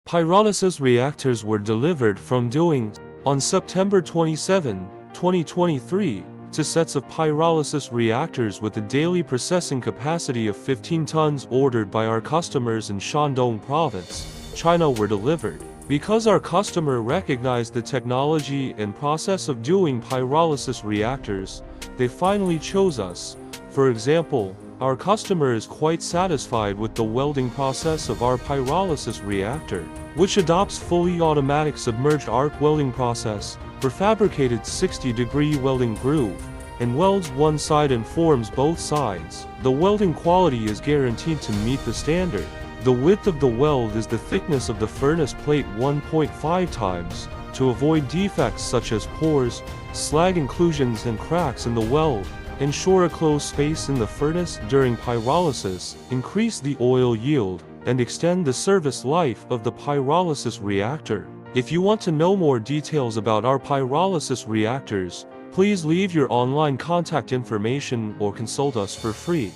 Pyrolysis reactors were delivered from doing on September 27, 2023, to sets of pyrolysis reactors with a daily processing capacity of 15 tons ordered by our customers in Shandong Province, China were delivered. Because our customer recognized the technology and process of doing pyrolysis reactors, they finally chose us. For example, our customer is quite satisfied with the welding process of our pyrolysis reactor, which adopts fully automatic submerged arc welding process, prefabricated 60-degree welding groove, and welds one side and forms both sides. The welding quality is guaranteed to meet the standard. The width of the weld is the thickness of the furnace plate 1.5 times, to avoid defects such as pores, slag inclusions and cracks in the weld. Ensure a closed space in the furnace during pyrolysis, increase the oil yield, and extend the service life of the pyrolysis reactor. If you want to know more details about our pyrolysis reactors, please leave your online contact information or consult us for free.